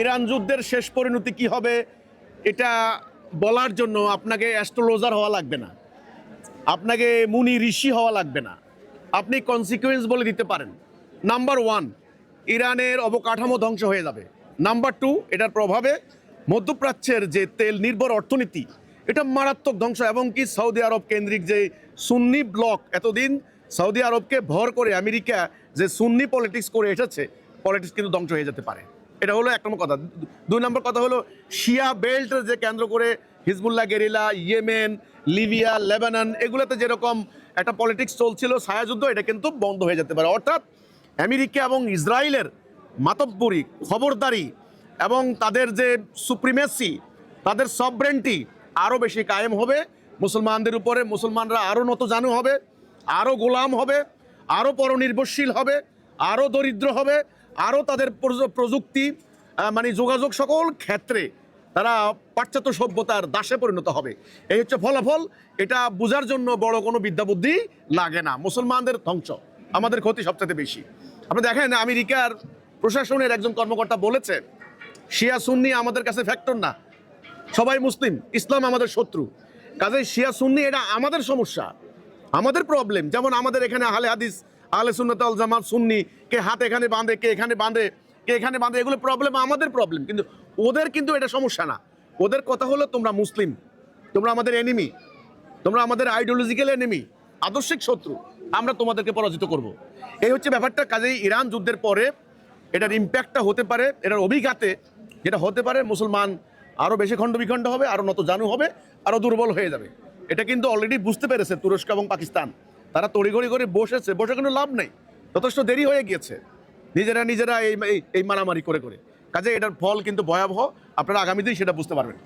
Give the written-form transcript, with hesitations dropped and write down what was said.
Iran যুদ্ধের শেষ পরিণতি কি হবে এটা বলার জন্য আপনাকে অ্যাস্ট্রোলজার হওয়া লাগবে না, আপনাকে মুনি ঋষি হওয়া লাগবে না। আপনি কনসিকুয়েন্স বলে দিতে পারেন। নাম্বার ওয়ান, ইরানের অবকাঠামো ধ্বংস হয়ে যাবে। নাম্বার টু, এটার প্রভাবে মধ্যপ্রাচ্যের যে তেল নির্ভর অর্থনীতি এটা মারাত্মক ধ্বংস, এবং কি সৌদি আরব কেন্দ্রিক যে সুন্নি ব্লক, এতদিন সৌদি আরবকে ভর করে আমেরিকা যে সুন্নি পলিটিক্স করে এসেছে, পলিটিক্স কিন্তু ধ্বংস হয়ে যেতে পারে। এটা হলো এক নম্বর কথা। দুই নম্বর কথা হলো শিয়া বেল্ট যে কেন্দ্র করে Hezbollah guerrilla, Yemen, Libya, Lebanon, এগুলোতে যেরকম একটা পলিটিক্স চলছিল ছায়াযুদ্ধ, এটা কিন্তু বন্ধ হয়ে যেতে পারে। অর্থাৎ আমেরিকা এবং ইসরায়েলের মাতব্বরি, খবরদারি এবং তাদের যে সুপ্রিমেসি, তাদের সভরেন্টি আরও বেশি কায়েম হবে মুসলমানদের উপরে। মুসলমানরা আরও নতজানু হবে, আরও গোলাম হবে, আরও পরনির্ভরশীল হবে, আরও দরিদ্র হবে, আরও তাদের প্রযুক্তি মানে যোগাযোগ সকল ক্ষেত্রে তারা পাশ্চাত্য সভ্যতার দাসে পরিণত হবে। এই হচ্ছে ফলাফল। এটা বোঝার জন্য বড় কোনো বিদ্যা বুদ্ধি লাগে না। মুসলমানদের ধ্বংস, আমাদের ক্ষতি সবচেয়ে বেশি। আপনি দেখেন আমেরিকার প্রশাসনের একজন কর্মকর্তা বলেছে, শিয়া সুন্নি আমাদের কাছে ফ্যাক্টর না, সবাই মুসলিম, ইসলাম আমাদের শত্রু। কাজেই শিয়া সুন্নি এটা আমাদের সমস্যা, আমাদের প্রবলেম। যেমন আমাদের এখানে আহলে হাদিস, আহলে সুন্নাত ওয়াল জামাত, সুন্নি, কে হাত এখানে বাঁধে, কে এখানে বাঁধে, কে এখানে বাঁধে, এগুলো প্রবলেম, আমাদের প্রবলেম। কিন্তু ওদের কিন্তু এটা সমস্যা না। ওদের কথা হলো তোমরা মুসলিম, তোমরা আমাদের এনিমি, তোমরা আমাদের আইডিওলজিক্যাল এনিমি, আদর্শিক শত্রু, আমরা তোমাদেরকে পরাজিত করব। এই হচ্ছে ব্যাপারটা। কাজেই ইরান যুদ্ধের পরে এটার ইম্প্যাক্টটা হতে পারে, এটার অভিঘাতে যেটা হতে পারে, মুসলমান আরও বেশি খণ্ড বিখণ্ড হবে, আরও নতজানু হবে, আরও দুর্বল হয়ে যাবে। এটা কিন্তু অলরেডি বুঝতে পেরেছে তুরস্ক এবং পাকিস্তান। তারা তড়িঘড়ি করে বসে কিন্তু লাভ নেই, যথেষ্ট দেরি হয়ে গিয়েছে নিজেরা এই মারামারি করে করে। কাজে এটার ফল কিন্তু ভয়াবহ। আপনারা আগামীতেই সেটা বুঝতে পারবেন।